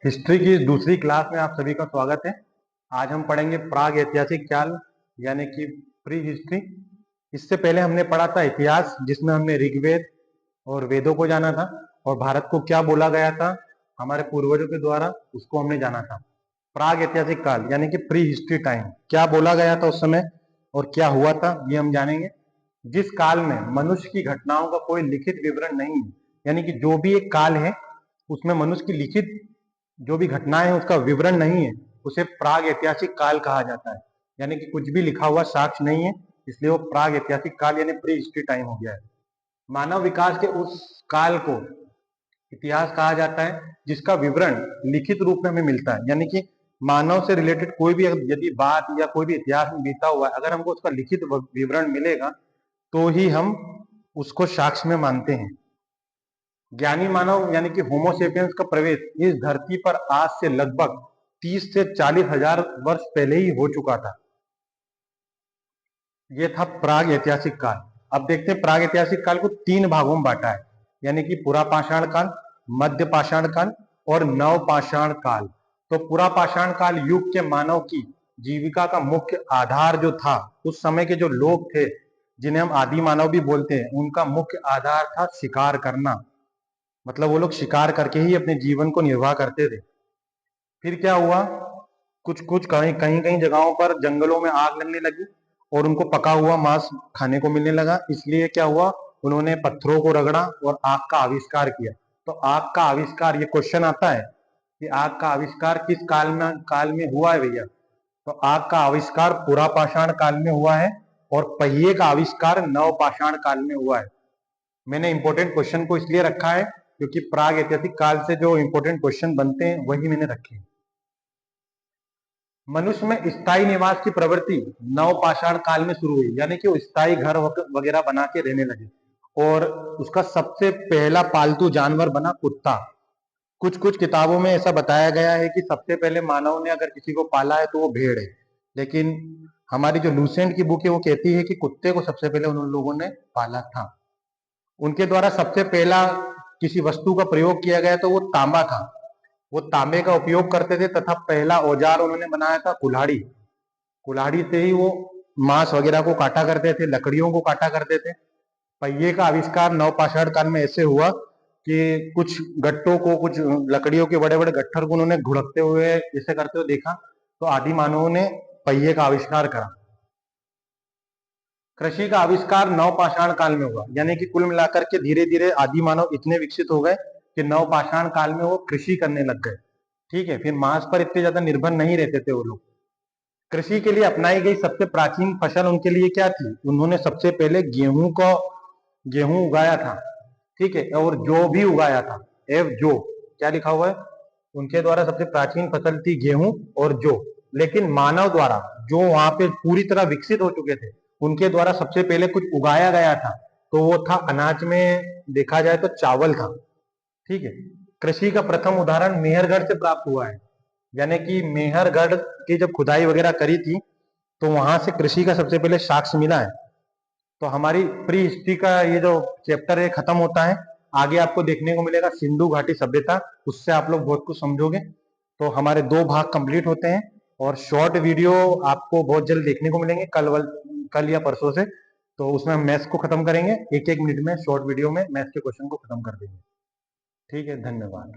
History की दूसरी class में आप सभी का स्वागत है। आज हम पढ़ेंगे प्राग ऐतिहासिक काल यानी कि प्री हिस्ट्री। इससे पहले हमने पढ़ा था इतिहास, जिसमें हमने ऋग्वेद और वेदों को जाना था और भारत को क्या बोला गया था हमारे पूर्वजों के द्वारा, उसको हमने जाना था। प्राग ऐतिहासिक काल यानी कि प्री हिस्ट्री टाइम, क्या बोला गया था उस समय और क्या हुआ था, ये हम जानेंगे। जिस काल में मनुष्य की घटनाओं का कोई लिखित विवरण नहीं है, यानी कि जो भी एक काल है उसमें मनुष्य की लिखित जो भी घटनाएं हैं उसका विवरण नहीं है, उसे प्राग ऐतिहासिक काल कहा जाता है। यानी कि कुछ भी लिखा हुआ साक्ष्य नहीं है, इसलिए वो प्राग ऐतिहासिक काल यानी प्री हिस्ट्री टाइम हो गया है। मानव विकास के उस काल को इतिहास कहा जाता है जिसका विवरण लिखित रूप में हमें मिलता है। यानी कि मानव से रिलेटेड कोई भी यदि बात या कोई भी इतिहास में बीता हुआ है, अगर हमको उसका लिखित विवरण मिलेगा तो ही हम उसको साक्ष्य में मानते हैं। ज्ञानी मानव यानी कि होमोसेपियंस का प्रवेश इस धरती पर आज से लगभग 30 से 40 हजार वर्ष पहले ही हो चुका था। यह था प्राग ऐतिहासिक काल। अब देखते हैं प्राग ऐतिहासिक काल को 3 भागों में बांटा है, यानी कि पुरा पाषाण काल, मध्य पाषाण काल और नव पाषाण काल। तो पुरा पाषाण काल युग के मानव की जीविका का मुख्य आधार जो था, उस समय के जो लोग थे जिन्हें हम आदि मानव भी बोलते हैं, उनका मुख्य आधार था शिकार करना। मतलब वो लोग शिकार करके ही अपने जीवन को निर्वाह करते थे। फिर क्या हुआ, कुछ कुछ कहीं कहीं कहीं जगहों पर जंगलों में आग लगने लगी और उनको पका हुआ मांस खाने को मिलने लगा। इसलिए क्या हुआ, उन्होंने पत्थरों को रगड़ा और आग का आविष्कार किया। तो आग का आविष्कार, ये क्वेश्चन आता है कि आग का आविष्कार किस काल में हुआ है भैया? तो आग का आविष्कार पुरा पाषाण काल में हुआ है और पहिए का आविष्कार नव पाषाण काल में हुआ है। मैंने इंपॉर्टेंट क्वेश्चन को इसलिए रखा है क्योंकि प्राग ऐतिहासिक काल से जो इंपॉर्टेंट क्वेश्चन बनते हैं वही मैंने रखे हैं। मनुष्य में स्थायी निवास की प्रवृत्ति नवपाषाण काल में शुरू हुई, यानी कि वो स्थायी घर वगैरह बना के रहने लगे और उसका सबसे पहला पालतू जानवर बना कुत्ता। कुछ कुछ किताबों में ऐसा बताया गया है कि सबसे पहले मानव ने अगर किसी को पाला है तो वो भेड़ है, लेकिन हमारी जो लूसेंट की बुक है वो कहती है कि कुत्ते को सबसे पहले उन लोगों ने पाला था। उनके द्वारा सबसे पहला किसी वस्तु का प्रयोग किया गया तो वो तांबा था। वो तांबे का उपयोग करते थे तथा पहला औजार उन्होंने बनाया था कुल्हाड़ी। कुल्हाड़ी से ही वो मांस वगैरह को काटा करते थे, लकड़ियों को काटा करते थे। पहिए का आविष्कार नवपाषाण काल में ऐसे हुआ कि कुछ गट्टों को, कुछ लकड़ियों के बड़े बड़े गट्ठर को उन्होंने घुड़कते हुए ऐसे करते हुए देखा, तो आदि मानवों ने पहिए का आविष्कार करा। कृषि का आविष्कार नवपाषाण काल में हुआ, यानी कि कुल मिलाकर के धीरे धीरे आदि मानव इतने विकसित हो गए कि नवपाषाण काल में वो कृषि करने लग गए। ठीक है, फिर मांस पर इतने ज्यादा निर्भर नहीं रहते थे वो लोग। कृषि के लिए अपनाई गई सबसे प्राचीन फसल उनके लिए क्या थी? उन्होंने सबसे पहले गेहूं उगाया था। ठीक है, और जौ भी उगाया था। जौ क्या लिखा हुआ है? उनके द्वारा सबसे प्राचीन फसल थी गेहूं और जौ। लेकिन मानव द्वारा जो वहां पे पूरी तरह विकसित हो चुके थे, उनके द्वारा सबसे पहले कुछ उगाया गया था, तो वो था अनाज में देखा जाए तो चावल था। ठीक है, कृषि का प्रथम उदाहरण मेहरगढ़ से प्राप्त हुआ है। यानी कि मेहरगढ़ की जब खुदाई वगैरह करी थी तो वहां से कृषि का सबसे पहले साक्ष्य मिला है। तो हमारी प्री हिस्ट्री का ये जो चैप्टर है खत्म होता है। आगे आपको देखने को मिलेगा सिंधु घाटी सभ्यता, उससे आप लोग बहुत कुछ समझोगे। तो हमारे 2 भाग कंप्लीट होते हैं और शॉर्ट वीडियो आपको बहुत जल्द देखने को मिलेंगे, कल या परसों से। तो उसमें हम मैथ्स को खत्म करेंगे, 1-1 मिनट में शॉर्ट वीडियो में मैथ्स के क्वेश्चन को खत्म कर देंगे। ठीक है, धन्यवाद।